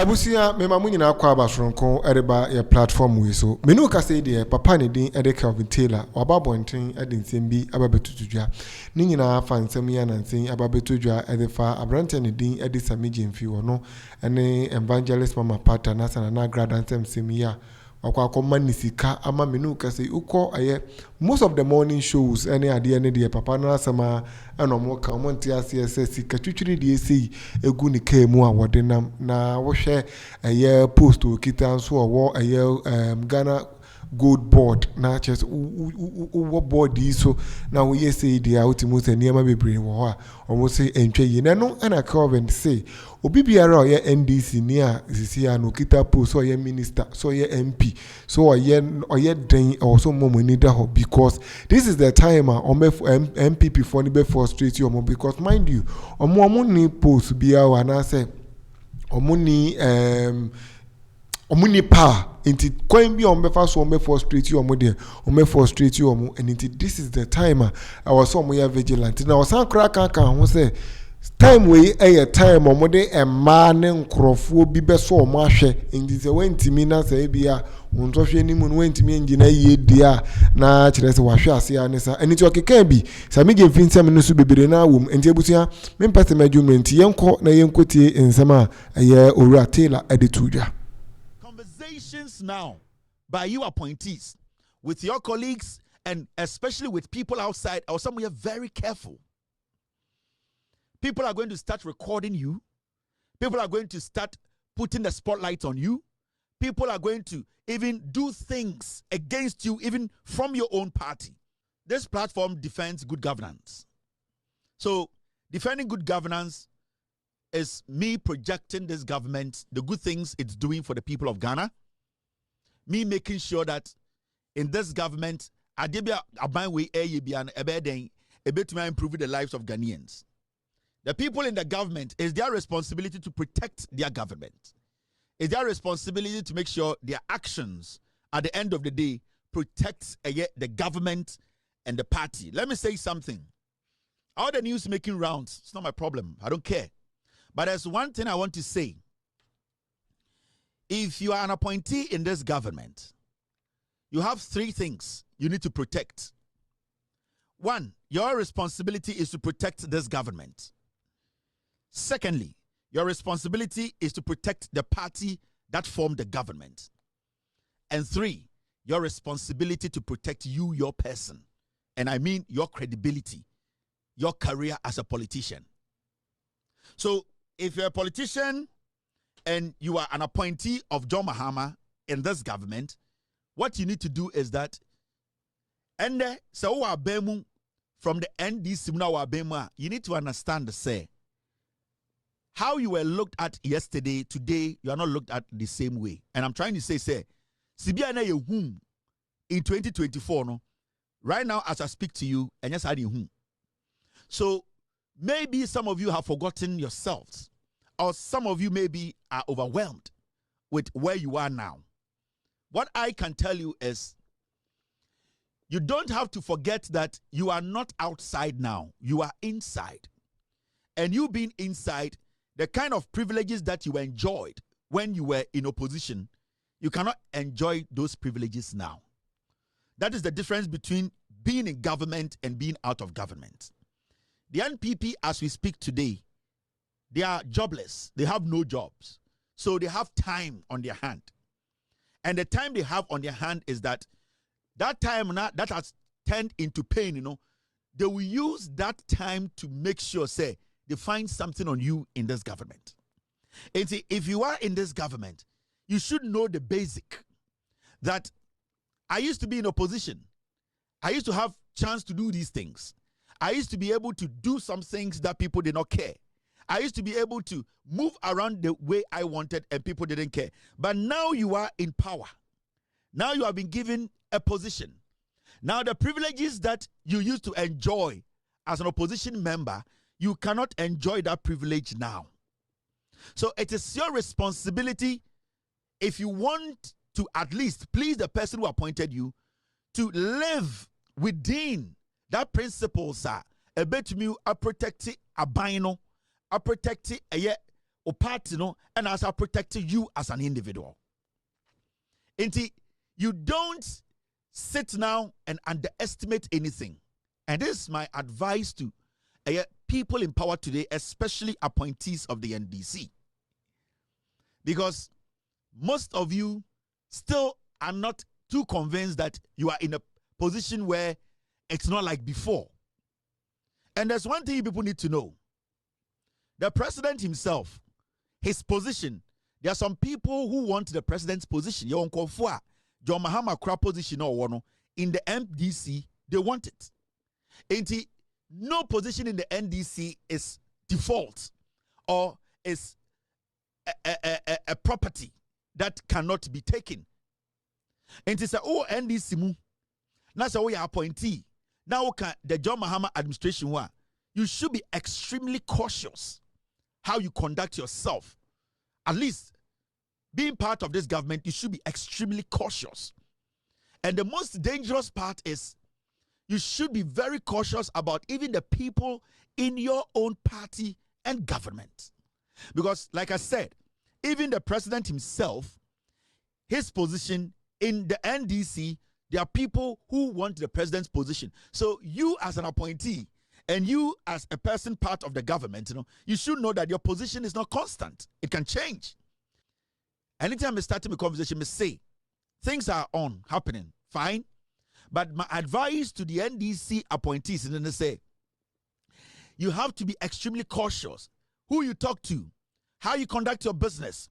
Abusia mema mu nyina akwa abasronko ereba ye platform we so menu ka say de papa ne din ede Kelvin Taylor waba bonten ede nsem bi ababetutudwa ni nyina fa nsem ya na nsen ababetudwa ede fa abrante ne din ede Sammy Gyamfi wono ene evangelist mama pata na sana na grad nsem ya wakwa akoma nisika ama menu ka say uko aye most of the morning shows ene ade ne de papa na asema eno mo ka mo ntia CSS ka twitwiri de sei egu ni ka mu a wode nam na wo hwe aye post o kita so wo aye Ghana gold board na chess wo board so na wo yesi dia ultimu se niam bebre wo ha omo se entwe yi na no na Kelvin say obi biara o ye NDC ni a sisi a no kita post so ye minister so ye MP so ye den also momo ni da ho because this is the time MPP for ni be frustrate you because mind you omo ni post biara na say omo ni power inti kwan bi ombefa so ombe frustrate you frustrate you and inti this is the time I was so more vigilant na osan kra kan ho say time we time omode emma ne nkrofo bi be so omo ahwe inti se wentimi na say bia wontohwe ni mu no wentimi ngina ye dia na kire se wahwe ase anisa eniti okeka bi Sammy Gyamfi nsem no so bebere na wom enti abusia mempese madwumenti yenko na yenkotie nsema ye owura Taylor editudwa now by you appointees with your colleagues and especially with people outside or somewhere very careful. People are going to start recording you. People are going to start putting the spotlight on you. People are going to even do things against you even from your own party. This platform defends good governance. So defending good governance is me projecting this government, the good things it's doing for the people of Ghana. Me making sure that in this government, Adebia Abanwe Eyebian Ebeden, Ebetuma improving the lives of Ghanaians. The people in the government, is their responsibility to protect their government. It's their responsibility to make sure their actions at the end of the day protects the government and the party. Let me say something. All the news making rounds, it's not my problem. I don't care. But there's one thing I want to say. If you are an appointee in this government, you have three things you need to protect. One, your responsibility is to protect this government. Secondly, your responsibility is to protect the party that formed the government. And three, your responsibility to protect you, your person. And I mean your credibility, your career as a politician. So if you're a politician and you are an appointee of John Mahama in this government, what you need to do is that, and so from the NDC, you need to understand, say, how you were looked at yesterday, today, you are not looked at the same way. And I'm trying to say, Sibiana whom in 2024, no, right now as I speak to you, and yes, I did whom. So maybe some of you have forgotten yourselves, or some of you maybe are overwhelmed with where you are now. What I can tell you is, you don't have to forget that you are not outside now. You are inside. And you being inside, the kind of privileges that you enjoyed when you were in opposition, you cannot enjoy those privileges now. That is the difference between being in government and being out of government. The NPP, as we speak today, they are jobless. They have no jobs. So they have time on their hand. And the time they have on their hand is that time now that has turned into pain, they will use that time to make sure, say, they find something on you in this government. And see, if you are in this government, you should know the basic that I used to be in opposition. I used to have chance to do these things. I used to be able to do some things that people did not care. I used to be able to move around the way I wanted and people didn't care. But now you are in power. Now you have been given a position. Now the privileges that you used to enjoy as an opposition member, you cannot enjoy that privilege now. So it is your responsibility, if you want to at least please the person who appointed you, to live within that principles are a bit me a protect a bino, a protect a or party, no, and as I protect you as an individual. Inti, you don't sit now and underestimate anything. And this is my advice to people in power today, especially appointees of the NDC. Because most of you still are not too convinced that you are in a position where it's not like before. And there's one thing people need to know. The president himself, his position, there are some people who want the president's position. John Mahama crap position or in the NDC, they want it. And no position in the NDC is default or is a property that cannot be taken. And it's a NDC mu. Now so we are appointee. Now the John Mahama administration you should be extremely cautious how you conduct yourself. At least being part of this government, you should be extremely cautious. And the most dangerous part is you should be very cautious about even the people in your own party and government. Because like I said, even the president himself, his position in the NDC, there are people who want the president's position. So you as an appointee and you as a person part of the government, you should know that your position is not constant. It can change. Anytime I start a conversation, I say, things are happening, fine. But my advice to the NDC appointees is to say, you have to be extremely cautious who you talk to, how you conduct your business,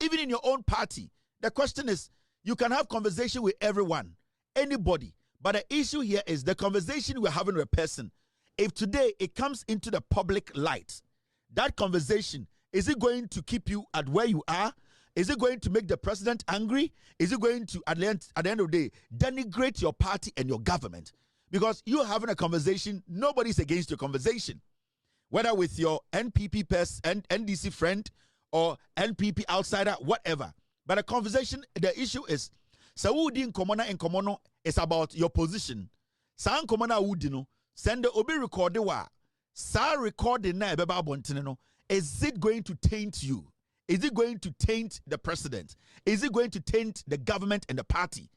even in your own party. The question is, you can have conversation with everyone, anybody. But the issue here is the conversation we're having with a person. If today it comes into the public light, that conversation, is it going to keep you at where you are? Is it going to make the president angry? Is it going to, at the end of the day, denigrate your party and your government? Because you're having a conversation, nobody's against your conversation. Whether with your NPP person, NDC friend, or NPP outsider, whatever. But the conversation, the issue is, Saudi in Komona and Komono is about your position. San Komona Udino, send the Obi record wa. Sa recording na ebeba bontineno. Is it going to taint you? Is it going to taint the president? Is it going to taint the government and the party?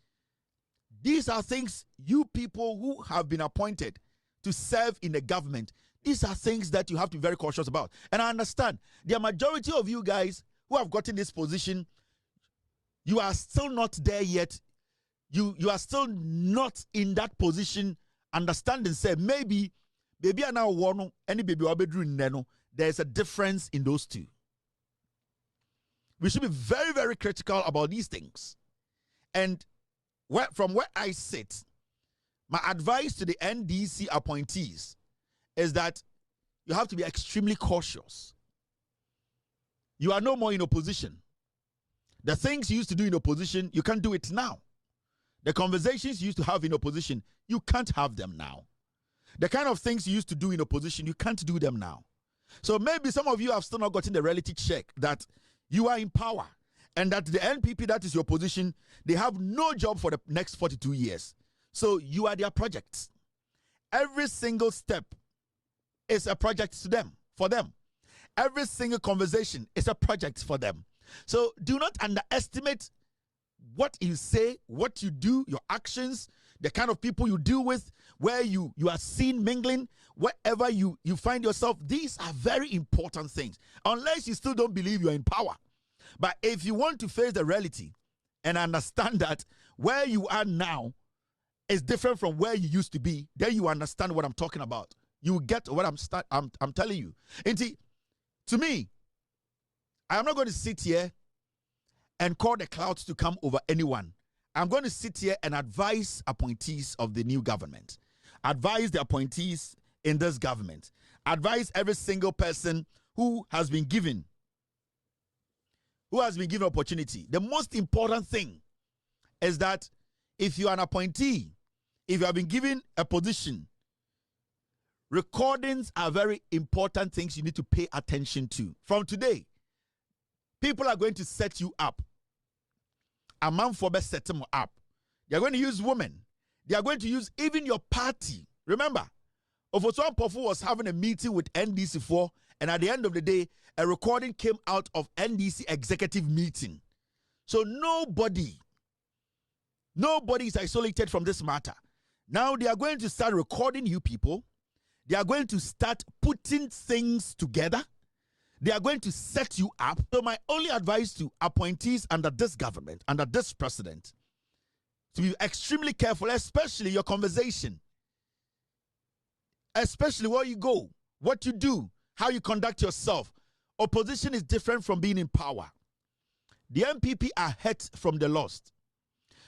These are things you people who have been appointed to serve in the government, these are things that you have to be very cautious about. And I understand the majority of you guys who have gotten this position, you are still not there yet. You are still not in that position. Understand and say, maybe I now want any baby there's a difference in those two. We should be very, very critical about these things. And from where I sit, my advice to the NDC appointees is that you have to be extremely cautious. You are no more in opposition. The things you used to do in opposition, you can't do it now. The conversations you used to have in opposition, you can't have them now. The kind of things you used to do in opposition, you can't do them now. So maybe some of you have still not gotten the reality check that you are in power and that the NPP, that is your position, they have no job for the next 42 years. So you are their projects. Every single step is a project to them, for them. Every single conversation is a project for them. So do not underestimate what you say, what you do, your actions, the kind of people you deal with, where you are seen mingling, wherever you find yourself. These are very important things, unless you still don't believe you're in power. But if you want to face the reality and understand that where you are now is different from where you used to be, then you understand what I'm talking about. You get what I'm telling you. And see, to me, I am not going to sit here and call the clouds to come over anyone. I'm going to sit here and advise appointees of the new government. Advise the appointees in this government. Advise every single person who has been given opportunity. The most important thing is that if you are an appointee, if you have been given a position, recordings are very important things you need to pay attention to. From today, people are going to set you up. A man for best set them up. They are going to use women. They are going to use even your party. Remember, Ofosu Ampofo was having a meeting with NDC4, and at the end of the day, a recording came out of NDC executive meeting. So nobody is isolated from this matter. Now they are going to start recording you people. They are going to start putting things together. They are going to set you up. So my only advice to appointees under this government, under this president, to be extremely careful, especially your conversation. Especially where you go, what you do, how you conduct yourself. Opposition is different from being in power. The MPP are hurt from the loss.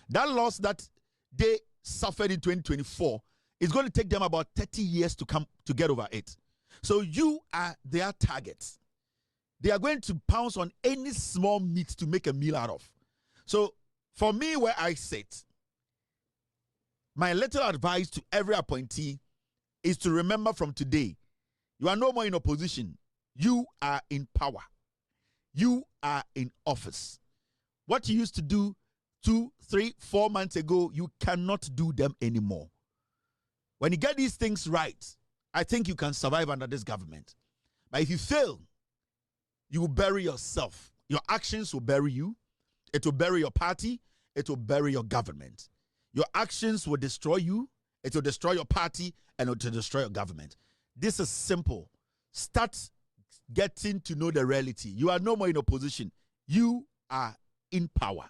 That loss that they suffered in 2024 is going to take them about 30 years to come to get over it. So you are their targets. They are going to pounce on any small meat to make a meal out of. So for me, where I sit, my little advice to every appointee is to remember from today, you are no more in opposition. You are in power. You are in office. What you used to do 2, 3, 4 months ago, you cannot do them anymore. When you get these things right, I think you can survive under this government. But if you fail, you will bury yourself. Your actions will bury you. It will bury your party. It will bury your government. Your actions will destroy you. It will destroy your party, and it will destroy your government. This is simple. Start getting to know the reality. You are no more in opposition. You are in power.